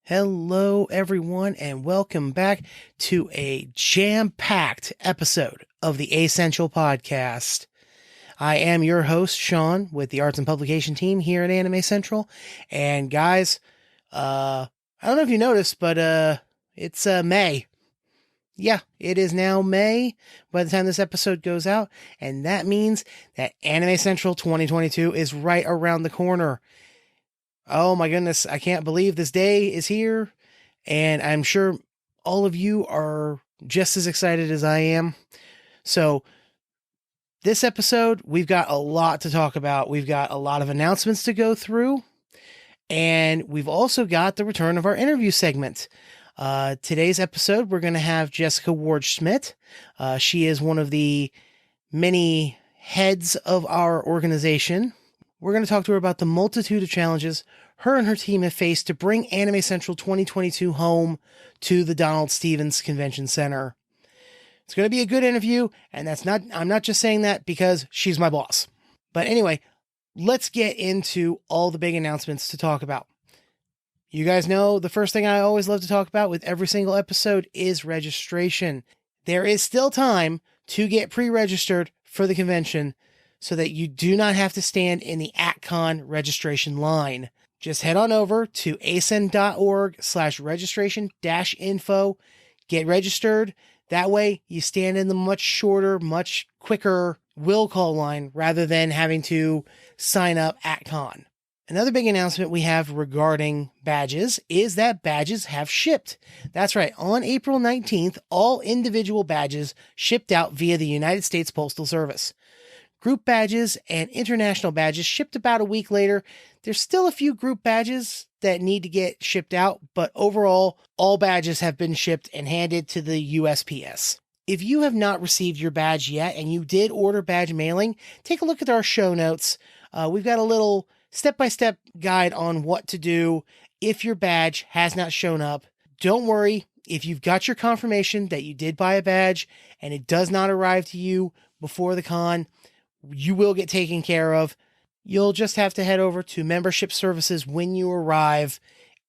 Hello, everyone, and welcome back to a jam-packed episode of the Acential Podcast. I am your host, Sean, with the Arts and Publication team here at Anime Central. And guys, I don't know if you noticed, but it's May. Yeah, it is now May by the time this episode goes out, and that means that Anime Central 2022 is right around the corner. Oh my goodness, I can't believe this day is here, and I'm sure all of you are just as excited as I am. So, this episode, we've got a lot to talk about. We've got a lot of announcements to go through, and we've also got the return of our interview segment. Today's episode, we're going to have Jesica Ward-Schmidt. She is one of the many heads of our organization. We're going to talk to her about the multitude of challenges her and her team have faced to bring Anime Central 2022 home to the Donald Stevens Convention Center. It's going to be a good interview, and I'm not just saying that because she's my boss. But anyway, let's get into all the big announcements to talk about. You guys know the first thing I always love to talk about with every single episode is registration. There is still time to get pre-registered for the convention so that you do not have to stand in the ACen registration line. Just head on over to acen.org/registration-info, get registered. That way you stand in the much shorter, much quicker will call line rather than having to sign up at con. Another big announcement we have regarding badges is that badges have shipped. That's right. On April 19th, all individual badges shipped out via the United States Postal Service. Group badges and international badges shipped about a week later. There's still a few group badges that need to get shipped out, but overall, all badges have been shipped and handed to the USPS. If you have not received your badge yet and you did order badge mailing, take a look at our show notes. We've got a little step-by-step guide on what to do if your badge has not shown up. Don't worry, if you've got your confirmation that you did buy a badge and it does not arrive to you before the con, you will get taken care of. You'll just have to head over to membership services when you arrive,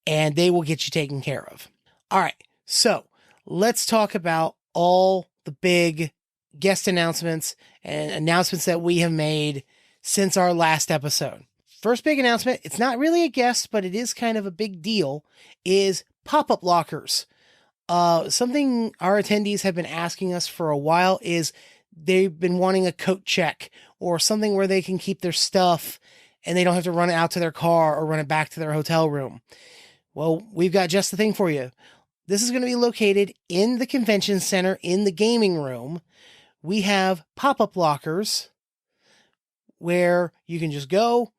and they will get you taken care of. All right, so let's talk about all the big guest announcements and announcements that we have made since our last episode. First big announcement, it's not really a guest, but it is kind of a big deal, is pop-up lockers. Something our attendees have been asking us for a while is they've been wanting a coat check or something where they can keep their stuff and they don't have to run it out to their car or run it back to their hotel room. Well, we've got just the thing for you. This is going to be located in the convention center in the gaming room. We have pop-up lockers where you can just go,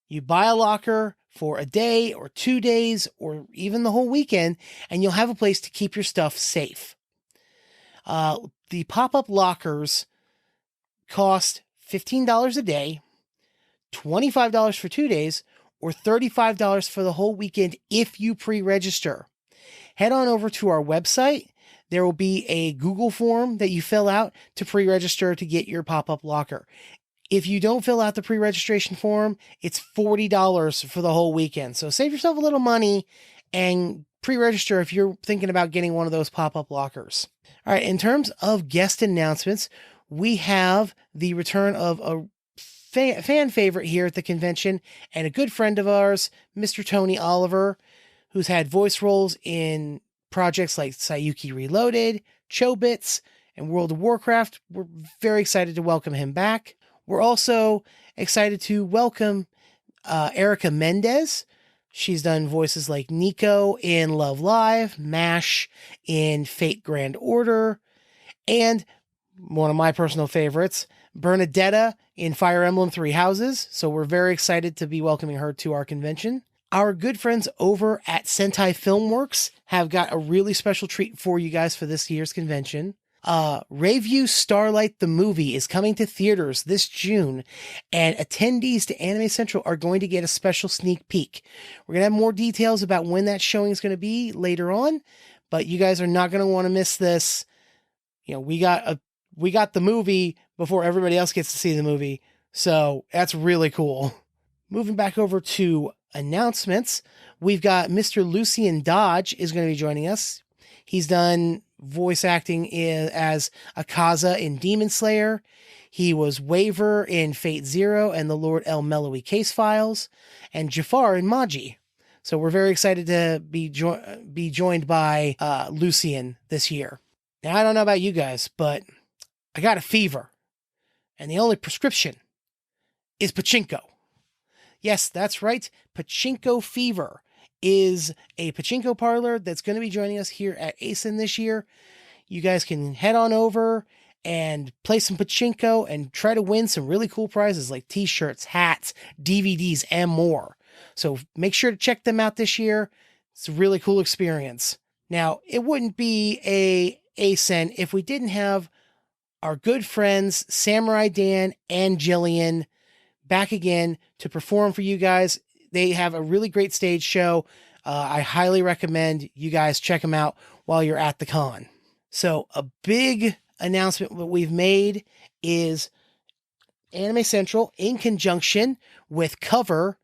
you buy a locker for a day or 2 days or even the whole weekend, and you'll have a place to keep your stuff safe. The pop-up lockers cost $15 a day, $25 for 2 days, or $35 for the whole weekend if you pre-register. Head on over to our website. There will be a Google form that you fill out to pre-register to get your pop-up locker. If you don't fill out the pre-registration form, it's $40 for the whole weekend. So save yourself a little money and pre-register if you're thinking about getting one of those pop-up lockers. All right, in terms of guest announcements, we have the return of a fan favorite here at the convention and a good friend of ours, Mr. Tony Oliver, who's had voice roles in projects like Sayuki Reloaded, Chobits, and World of Warcraft. We're very excited to welcome him back. We're also excited to welcome Erica Mendez. She's done voices like Nico in Love Live, MASH in Fate Grand Order, and one of my personal favorites, Bernadetta in Fire Emblem Three Houses. So we're very excited to be welcoming her to our convention. Our good friends over at Sentai Filmworks have got a really special treat for you guys for this year's convention. Rayview Starlight the movie is coming to theaters this June, and attendees to Anime Central are going to get a special sneak peek. We're going to have more details about when that showing is going to be later on, but you guys are not going to want to miss this. You know, we got the movie before everybody else gets to see the movie, so that's really cool. Moving back over to announcements, we've got Mr. Lucian Dodge is going to be joining us. He's done voice acting as Akaza in Demon Slayer. He was Waver in Fate Zero and the Lord El Melowy Case Files, and Jafar in Maji. So we're very excited to be joined by Lucian this year. Now, I don't know about you guys, but I got a fever, and the only prescription is pachinko. Yes, that's right. Pachinko Fever is a pachinko parlor that's going to be joining us here at ACen this year. You guys can head on over and play some pachinko and try to win some really cool prizes like t-shirts, hats, DVDs, and more. So make sure to check them out this year. It's a really cool experience. Now, it wouldn't be a ACen if we didn't have our good friends Samurai Dan and Jillian back again to perform for you guys. They have a really great stage show. I highly recommend you guys check them out while you're at the con. So a big announcement that we've made is Anime Central, in conjunction with Cover,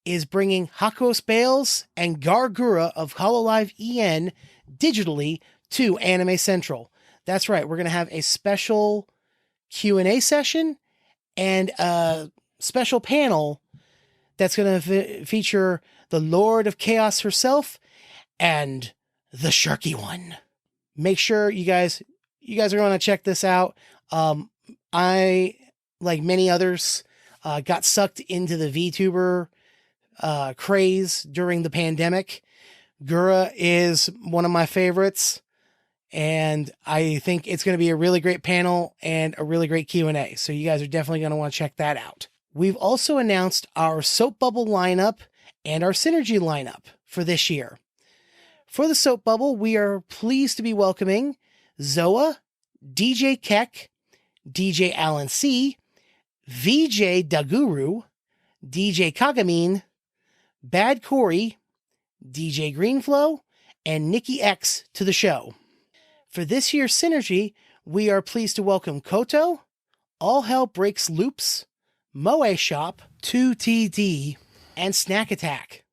is bringing Hakos Bales and Gargura of Hololive EN digitally to Anime Central. That's right. We're going to have a special Q&A session and a special panel that's going to feature the Lord of Chaos herself and the Sharky One. Make sure you guys are going to check this out. I, like many others, got sucked into the VTuber craze during the pandemic. Gura is one of my favorites, and I think it's going to be a really great panel and a really great Q&A. So you guys are definitely going to want to check that out. We've also announced our Soap Bubble lineup and our Synergy lineup for this year. For the Soap Bubble, we are pleased to be welcoming Zoa, DJ Keck, DJ Alan C, VJ Daguru, DJ Kagamin, Bad Corey, DJ Greenflow, and Nikki X to the show. For this year's Synergy, we are pleased to welcome Koto, All Hell Breaks Loops, Moe Shop, 2TD, and Snack Attack.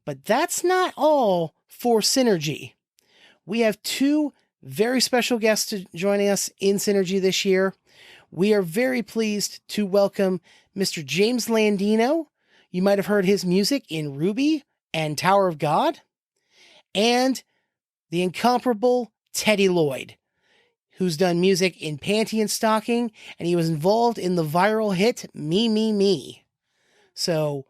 But that's not all for Synergy. We have two very special guests joining us in Synergy this year. We are very pleased to welcome Mr. James Landino. You might have heard his music in Ruby and Tower of God. And the incomparable Teddy Lloyd, who's done music in Panty and Stocking, and he was involved in the viral hit Me, Me, Me. So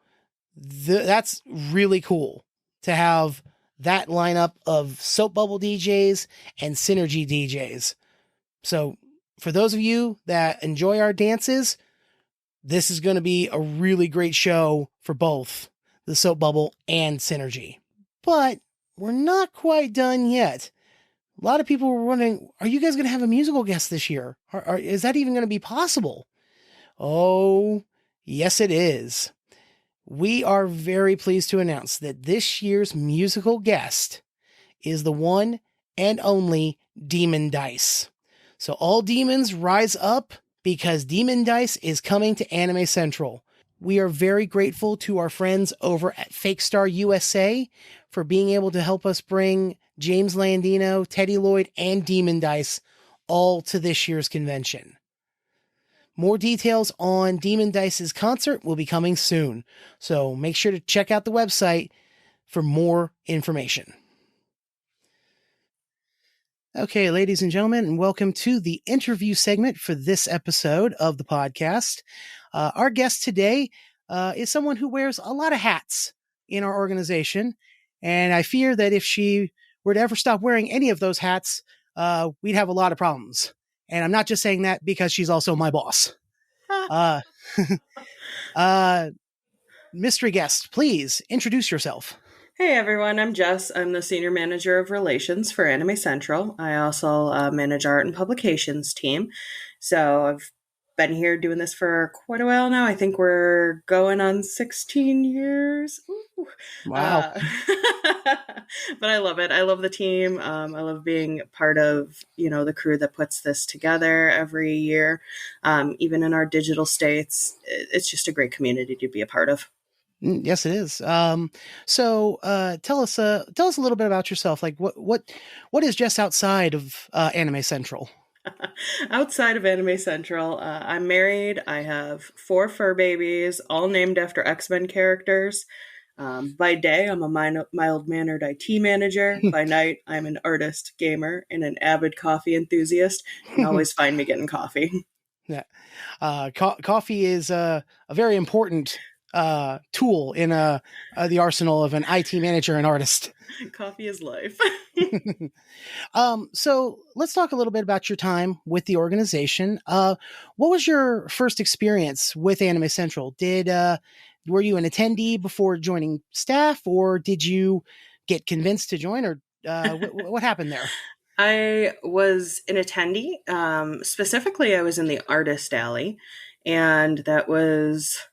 that's really cool to have that lineup of Soap Bubble DJs and Synergy DJs. So for those of you that enjoy our dances, this is going to be a really great show for both the Soap Bubble and Synergy. But we're not quite done yet. A lot of people were wondering, are you guys going to have a musical guest this year? Is that even going to be possible? Oh, yes, it is. We are very pleased to announce that this year's musical guest is the one and only Demon Dice. So all demons rise up, because Demon Dice is coming to Anime Central. We are very grateful to our friends over at Fake Star USA for being able to help us bring James Landino, Teddy Lloyd, and Demon Dice all to this year's convention. More details on Demon Dice's concert will be coming soon, so make sure to check out the website for more information. Okay, ladies and gentlemen, and welcome to the interview segment for this episode of the podcast. Our guest today is someone who wears a lot of hats in our organization, and I fear that if she were to ever stop wearing any of those hats, we'd have a lot of problems. And I'm not just saying that because she's also my boss. Mystery guest, please introduce yourself. Hey everyone, I'm Jess. I'm the Senior Manager of Relations for Anime Central. I also manage art and publications team. So I've been here doing this for quite a while now. I think we're going on 16 years. Ooh. Wow. But I love it. I love the team. I love being part of, the crew that puts this together every year. Even in our digital states, it's just a great community to be a part of. Yes, it is. So tell us a little bit about yourself. Like what is just outside of Anime Central? Outside of Anime Central, I'm married. I have 4 fur babies, all named after X-Men characters. By day, I'm a mild-mannered IT manager. By night, I'm an artist, gamer, and an avid coffee enthusiast. You can always find me getting coffee. Yeah. Coffee is a very important tool in the arsenal of an IT manager and artist. Coffee is life. So let's talk a little bit about your time with the organization. What was your first experience with Anime Central? Were you an attendee before joining staff, or did you get convinced to join, or what happened there? I was an attendee. Specifically, I was in the artist alley, and that was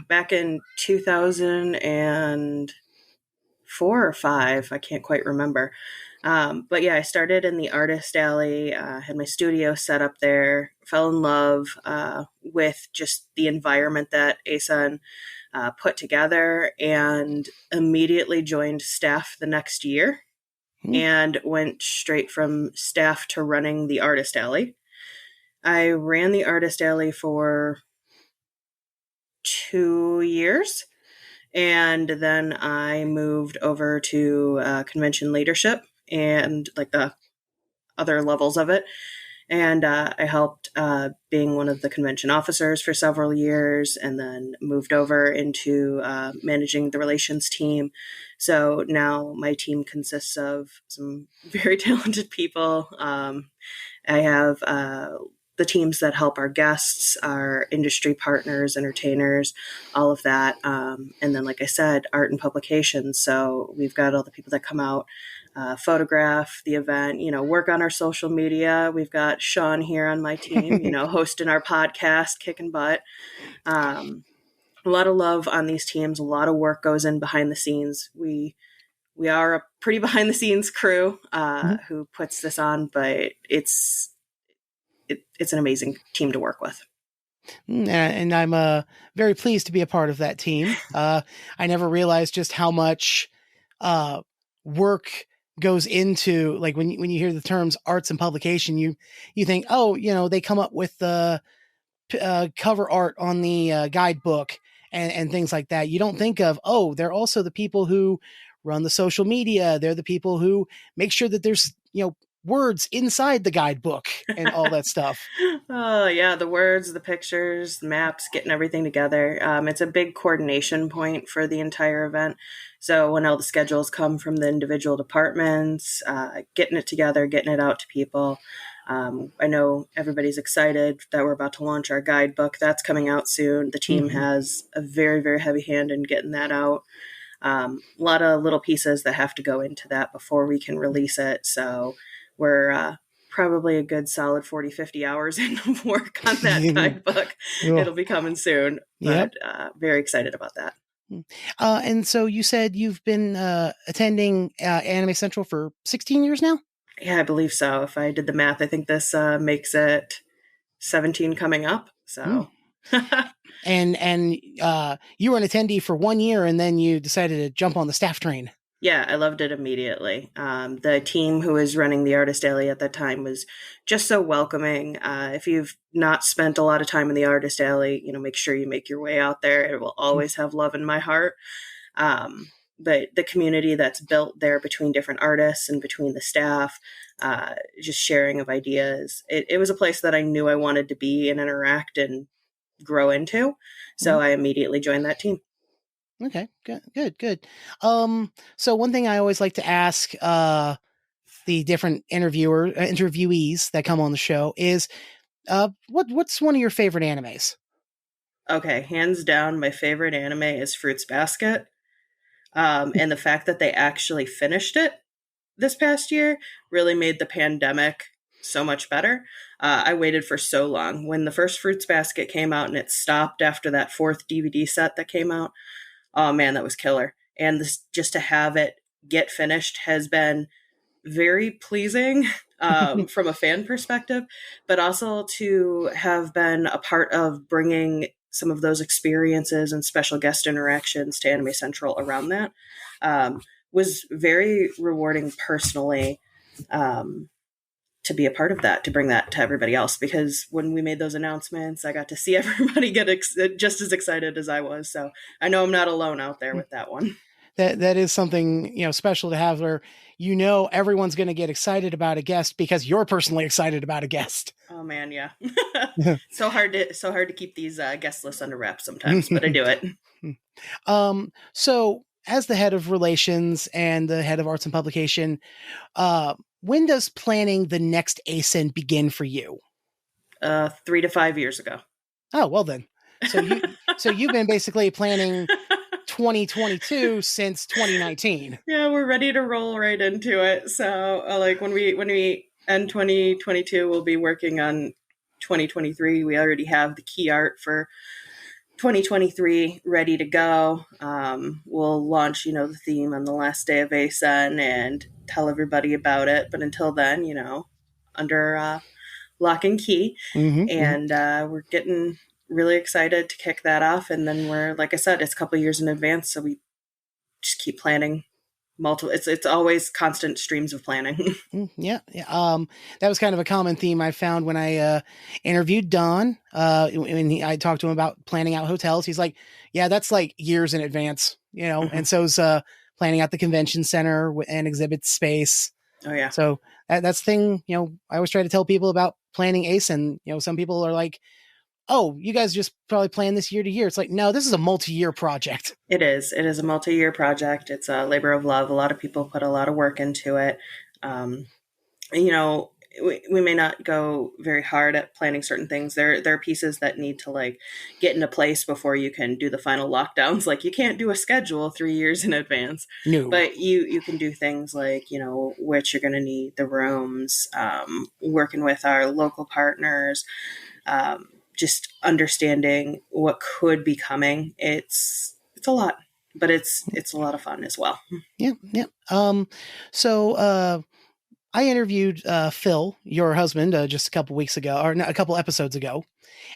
back in 2004 or 5. I can't quite remember. But yeah, I started in the artist alley, had my studio set up there, fell in love with just the environment that ACen put together, and immediately joined staff the next year and went straight from staff to running the artist alley. I ran the artist alley for 2 years. And then I moved over to convention leadership and like the other levels of it. And I helped being one of the convention officers for several years, and then moved over into managing the relations team. So now my team consists of some very talented people. I have the teams that help our guests, our industry partners, entertainers, all of that. And then, like I said, art and publications. So we've got all the people that come out, photograph the event, work on our social media. We've got Sean here on my team, hosting our podcast, kicking butt. A lot of love on these teams. A lot of work goes in behind the scenes. We are a pretty behind the scenes crew who puts this on, but it's an amazing team to work with. And I'm very pleased to be a part of that team. I never realized just how much work goes into, like, when you hear the terms arts and publication, you think, they come up with the cover art on the guidebook and things like that. You don't think of, they're also the people who run the social media. They're the people who make sure that there's, words inside the guidebook and all that stuff. Oh yeah, the words, the pictures, the maps, getting everything together. It's a big coordination point for the entire event. So when all the schedules come from the individual departments, getting it together, getting it out to people. I know everybody's excited that we're about to launch our guidebook. That's coming out soon. The team has a very, very heavy hand in getting that out. A lot of little pieces that have to go into that before we can release it. So we're probably a good solid 40, 50 hours into work on that guidebook. It'll be coming soon, but very excited about that. And so you said you've been attending Anime Central for 16 years now? Yeah, I believe so. If I did the math, I think this makes it 17 coming up. So. And you were an attendee for 1 year, and then you decided to jump on the staff train. Yeah, I loved it immediately. The team who was running the artist alley at that time was just so welcoming. If you've not spent a lot of time in the artist alley, make sure you make your way out there. It will always have love in my heart. But the community that's built there between different artists and between the staff, just sharing of ideas. It was a place that I knew I wanted to be and interact and grow into. So I immediately joined that team. Okay, good. So one thing I always like to ask the different interviewees that come on the show is, what's one of your favorite animes? Okay, hands down, my favorite anime is Fruits Basket. And the fact that they actually finished it this past year really made the pandemic so much better. I waited for so long. When the first Fruits Basket came out and it stopped after that fourth DVD set that came out, oh man, that was killer. And this, just to have it get finished has been very pleasing from a fan perspective, but also to have been a part of bringing some of those experiences and special guest interactions to Anime Central around that was very rewarding personally. To be a part of that, to bring that to everybody else, because when we made those announcements, I got to see everybody get just as excited as I was. So I know I'm not alone out there with that one. That is something, special to have, where everyone's going to get excited about a guest because you're personally excited about a guest. Oh man, yeah. so hard to keep these guest lists under wraps sometimes, but I do it. So as the head of relations and the head of arts and publication, when does planning the next ACen begin for you? 3 to 5 years ago. Oh, well then. So you've been basically planning 2022 since 2019. Yeah, we're ready to roll right into it. So like when we end 2022, we'll be working on 2023. We already have the key art for 2023 ready to go. We'll launch, the theme on the last day of ACen and tell everybody about it. But until then, under lock and key. Mm-hmm, and we're getting really excited to kick that off. And then we're, like I said, it's a couple of years in advance. So we just keep planning multiple. It's always constant streams of planning. Yeah. That was kind of a common theme I found when I interviewed Don. When I talked to him about planning out hotels, he's like, yeah, that's like years in advance, Mm-hmm. And so's planning out the convention center and exhibit space. Oh yeah. So that's the thing, I always try to tell people about planning ACen. Some people are like, oh, you guys just probably plan this year to year. It's like, no, this is a multi-year project. It is a multi-year project. It's a labor of love. A lot of people put a lot of work into it. We may not go very hard at planning certain things. There are pieces that need to get into place before you can do the final lockdowns. Like you can't do a schedule 3 years in advance. No. But you can do things like, which you're going to need the rooms, working with our local partners, just understanding what could be coming. It's a lot, but it's a lot of fun as well. Yeah. So I interviewed Phil, your husband, just a couple weeks ago, or a couple episodes ago,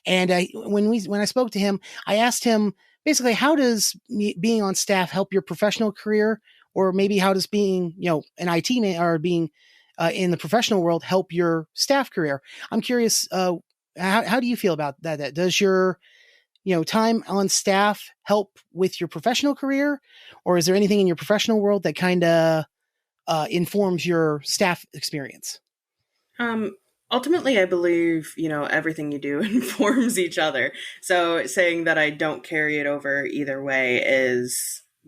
and when I spoke to him, I asked him basically, how does being on staff help your professional career, or maybe how does being an IT man or being in the professional world help your staff career? I'm curious. How do you feel about that? Does your, time on staff help with your professional career, or is there anything in your professional world that kind of informs your staff experience? Ultimately, I believe, everything you do informs each other. So saying that I don't carry it over either way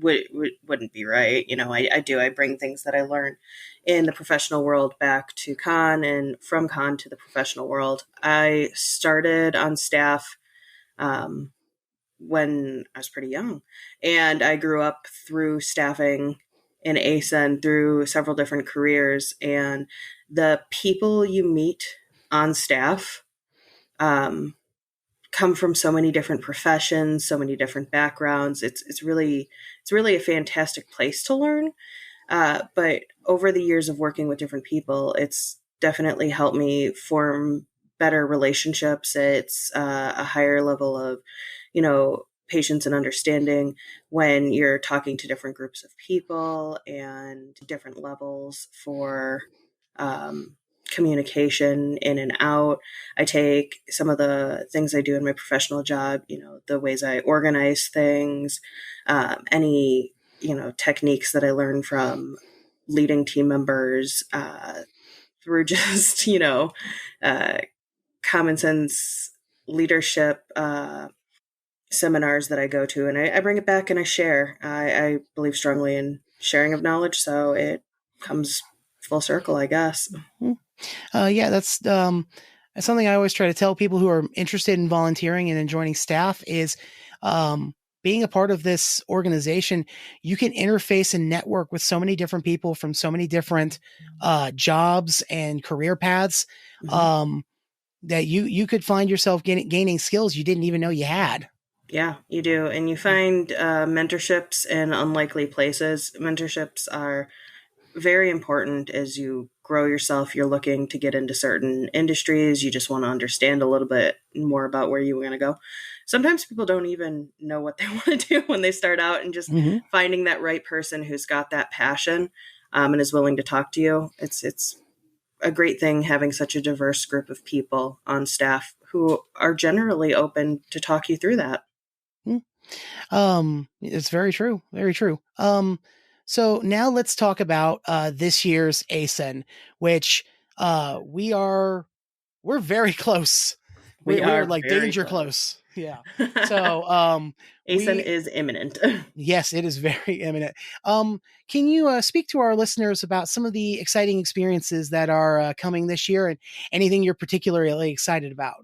wouldn't be right. I bring things that I learned in the professional world back to con, and from con to the professional world. I started on staff when I was pretty young, and I grew up through staffing in ACen through several different careers, and the people you meet on staff come from so many different professions, so many different backgrounds. It's really a fantastic place to learn. But over the years of working with different people, it's definitely helped me form better relationships. It's a higher level of, patience and understanding when you're talking to different groups of people and different levels for communication in and out. I take some of the things I do in my professional job, the ways I organize things, any, techniques that I learn from leading team members through just, common sense leadership seminars that I go to, and I bring it back and I share. I believe strongly in sharing of knowledge, so it comes full circle, I guess. Yeah, that's something I always try to tell people who are interested in volunteering and in joining staff is being a part of this organization, you can interface and network with so many different people from so many different jobs and career paths. That you could find yourself gaining skills you didn't even know you had. Yeah, you do. And you find mentorships in unlikely places. Mentorships are very important as you grow yourself. You're looking to get into certain industries. You just want to understand a little bit more about where you want to go. Sometimes people don't even know what they want to do when they start out, and just finding that right person who's got that passion and is willing to talk to you. It's a great thing having such a diverse group of people on staff who are generally open to talk you through that. It's very true. Very true. So now let's talk about this year's ACen, which we're very close. We're like danger close. Yeah. So ACen is imminent. Yes, it is very imminent. Can you speak to our listeners about some of the exciting experiences that are coming this year, and anything you're particularly excited about?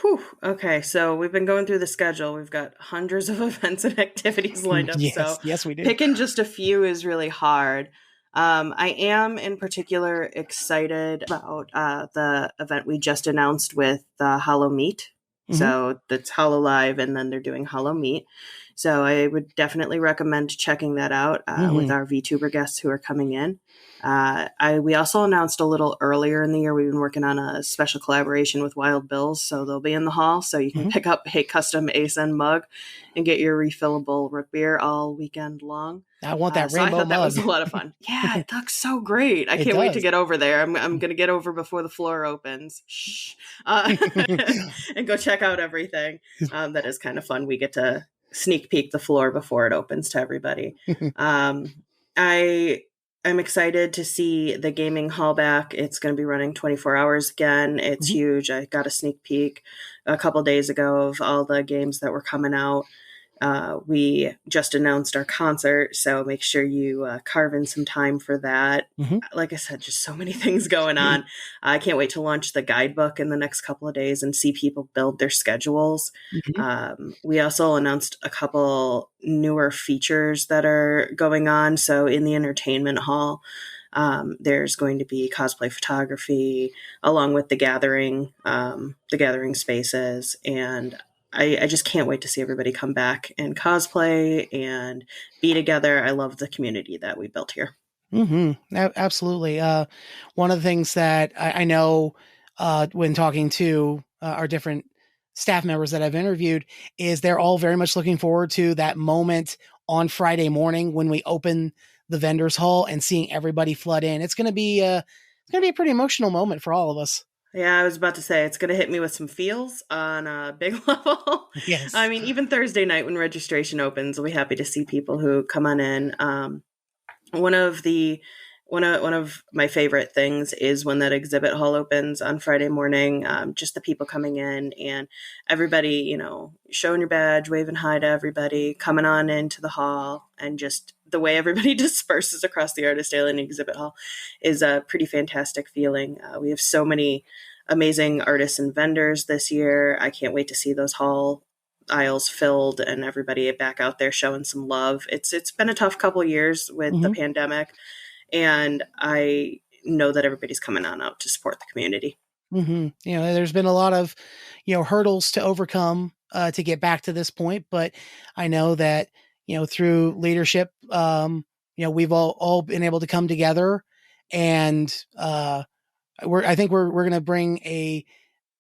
Whew. Okay, so we've been going through the schedule. We've got hundreds of events and activities lined up. Yes, we do. Picking just a few is really hard. I am in particular excited about the event we just announced with the Hollow Meet. So that's Hollow Live, and then they're doing Hollow Meet. So I would definitely recommend checking that out with our VTuber guests who are coming in. We also announced a little earlier in the year, we've been working on a special collaboration with Wild Bills. So they'll be in the hall. So you can pick up a custom ACen mug and get your refillable root beer all weekend long. I want that so rainbow I thought mug. That was a lot of fun. Yeah, it looks so great. I can't wait to get over there. I'm going to get over before the floor opens. Shh. And go check out everything. That is kind of fun. We get to sneak peek the floor before it opens to everybody. I'm excited to see the gaming hall back. It's going to be running 24 hours again. It's huge. I got a sneak peek a couple days ago of all the games that were coming out. We just announced our concert, so make sure you carve in some time for that. Like I said, just so many things going on. I can't wait to launch the guidebook in the next couple of days and see people build their schedules. We also announced a couple newer features that are going on. So in the entertainment hall, there's going to be cosplay photography along with the gathering spaces, and I just can't wait to see everybody come back and cosplay and be together. I love the community that we built here. Absolutely. One of the things that I know when talking to our different staff members that I've interviewed is they're all very much looking forward to that moment on Friday morning when we open the vendors hall and seeing everybody flood in. It's going to be a pretty emotional moment for all of us. Yeah, I was about to say, it's going to hit me with some feels on a big level. Yes. I mean, even Thursday night when registration opens, I'll be happy to see people who come on in. One of my favorite things is when that exhibit hall opens on Friday morning, just the people coming in and everybody, showing your badge, waving hi to everybody, coming on into the hall, and just the way everybody disperses across the Artist Alley and exhibit hall is a pretty fantastic feeling. We have so many amazing artists and vendors this year. I can't wait to see those hall aisles filled and everybody back out there showing some love. It's been a tough couple of years with the pandemic, and I know that everybody's coming on out to support the community. There's been a lot of, hurdles to overcome to get back to this point, but I know that, through leadership, we've all been able to come together, and I think we're going to bring a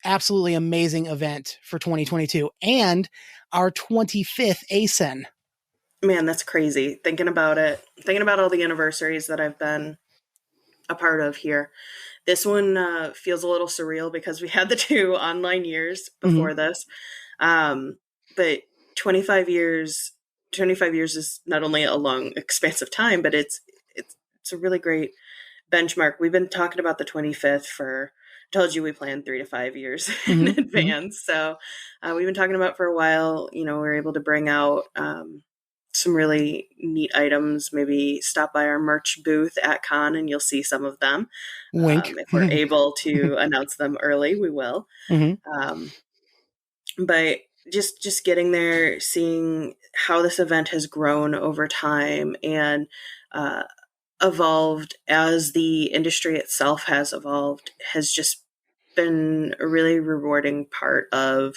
absolutely amazing event for 2022 and our 25th ACen. Man, that's crazy. Thinking about all the anniversaries that I've been a part of here. This one feels a little surreal because we had the 2 online years before this. But 25 years is not only a long, expansive time, but it's a really great benchmark. We've been talking about the 25th for, I told you we planned 3 to 5 years in advance. So we've been talking about for a while. We're able to bring out some really neat items. Maybe stop by our merch booth at Con and you'll see some of them. Wink. If we're able to announce them early, we will. But just getting there, seeing how this event has grown over time and evolved as the industry itself has evolved has just been a really rewarding part of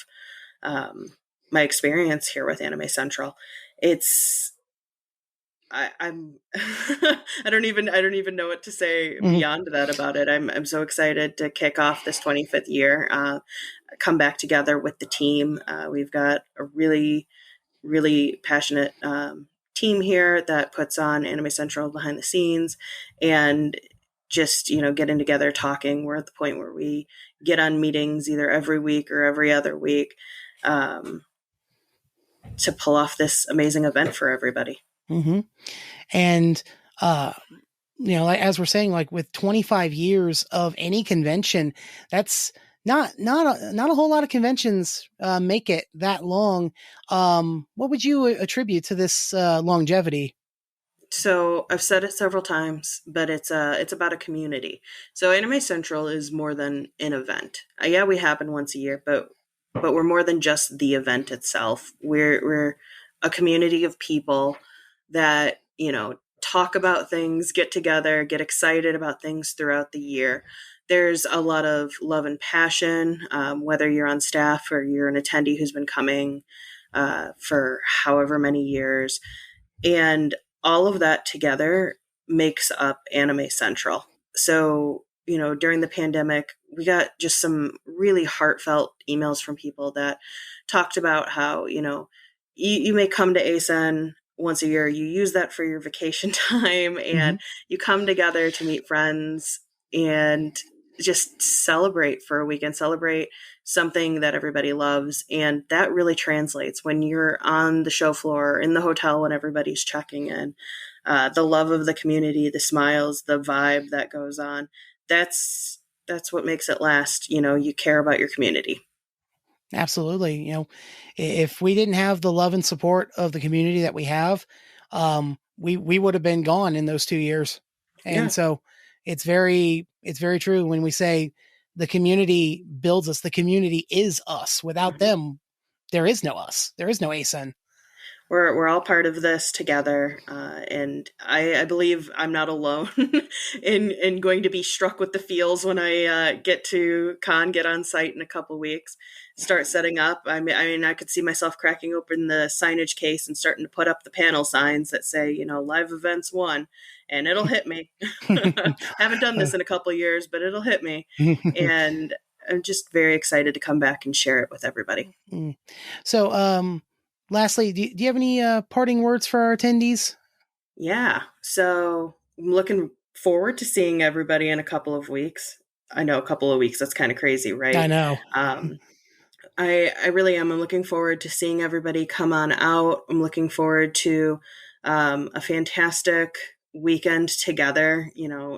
my experience here with Anime Central. It's I'm I don't even know what to say beyond that about it. I'm so excited to kick off this 25th year, come back together with the team. We've got a really passionate team here that puts on Anime Central behind the scenes, and just getting together, talking. We're at the point where we get on meetings either every week or every other week to pull off this amazing event for everybody. Mm-hmm. And, like, as we're saying, like with 25 years of any convention, that's not a whole lot of conventions make it that long. What would you attribute to this longevity? So I've said it several times, but it's about a community. So Anime Central is more than an event. Yeah, we happen once a year, but we're more than just the event itself. We're a community of people that, talk about things, get together, get excited about things throughout the year. There's a lot of love and passion, whether you're on staff or you're an attendee who's been coming for however many years. And all of that together makes up Anime Central. So, during the pandemic, we got just some really heartfelt emails from people that talked about how, you may come to ACen once a year, you use that for your vacation time, and you come together to meet friends and just celebrate for a weekend, celebrate something that everybody loves. And that really translates when you're on the show floor, in the hotel, when everybody's checking in. The love of the community, the smiles, the vibe that goes on. That's what makes it last. You care about your community. Absolutely. If we didn't have the love and support of the community that we have, we would have been gone in those 2 years. And so it's very true when we say the community builds us. The community is us. Without them, there is no us. There is no ACen. We're all part of this together, and I believe I'm not alone in going to be struck with the feels when I get to get on site in a couple weeks, start setting up. I mean, I could see myself cracking open the signage case and starting to put up the panel signs that say, live events 1, and it'll hit me. Haven't done this in a couple years, but it'll hit me, and I'm just very excited to come back and share it with everybody. So, lastly, do you have any parting words for our attendees? Yeah. So I'm looking forward to seeing everybody in a couple of weeks. I know a couple of weeks, that's kind of crazy, right? I know. I really am. I'm looking forward to seeing everybody come on out. I'm looking forward to a fantastic weekend together,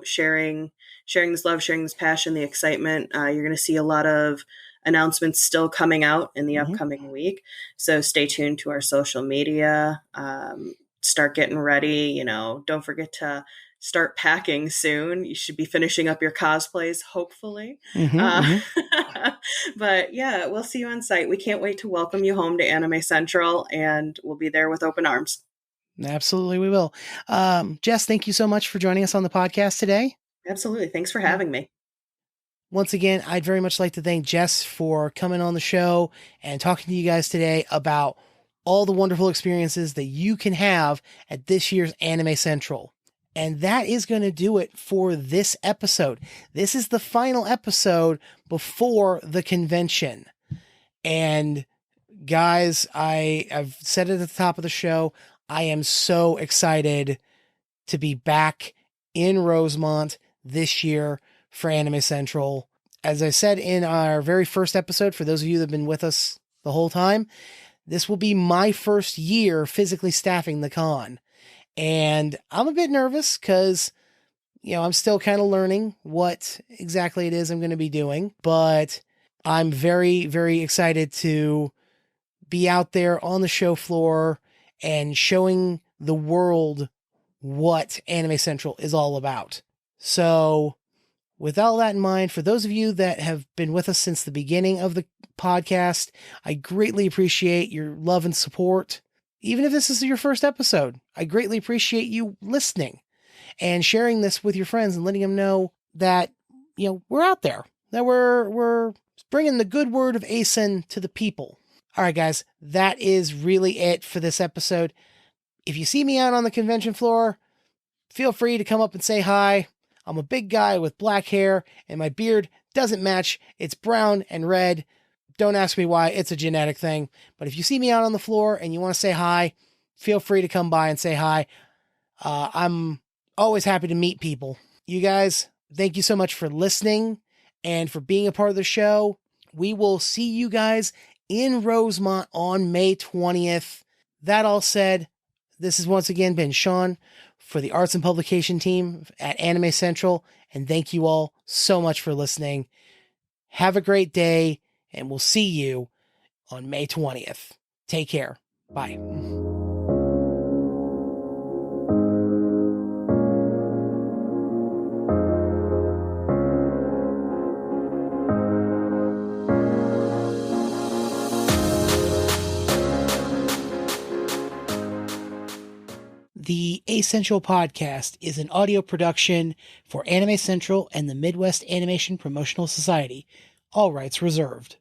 sharing this love, sharing this passion, the excitement. You're going to see a lot of announcements still coming out in the upcoming week. So stay tuned to our social media. Start getting ready. Don't forget to start packing soon. You should be finishing up your cosplays, hopefully. But yeah, we'll see you on site. We can't wait to welcome you home to Anime Central, and we'll be there with open arms. Absolutely, we will. Jess, thank you so much for joining us on the podcast today. Absolutely. Thanks for having me. Once again, I'd very much like to thank Jess for coming on the show and talking to you guys today about all the wonderful experiences that you can have at this year's Anime Central. And that is going to do it for this episode. This is the final episode before the convention. And guys, I've said it at the top of the show, I am so excited to be back in Rosemont this year for Anime Central. As I said in our very first episode, for those of you that have been with us the whole time, this will be my first year physically staffing the con. And I'm a bit nervous because, I'm still kind of learning what exactly it is I'm going to be doing, but I'm very, very excited to be out there on the show floor and showing the world what Anime Central is all about. So with all that in mind, for those of you that have been with us since the beginning of the podcast, I greatly appreciate your love and support. Even if this is your first episode, I greatly appreciate you listening and sharing this with your friends and letting them know that, we're out there, that we're bringing the good word of ACen to the people. All right, guys, that is really it for this episode. If you see me out on the convention floor, feel free to come up and say hi. I'm a big guy with black hair, and my beard doesn't match. It's brown and red. Don't ask me why. It's a genetic thing. But if you see me out on the floor and you want to say hi, feel free to come by and say hi. I'm always happy to meet people. You guys, thank you so much for listening and for being a part of the show. We will see you guys in Rosemont on May 20th. That all said, this has once again been Sean for the Arts and Publication team at Anime Central, and thank you all so much for listening. Have a great day, and we'll see you on May 20th. Take care. Bye. The Acential Podcast is an audio production for Anime Central and the Midwest Animation Promotional Society. All rights reserved.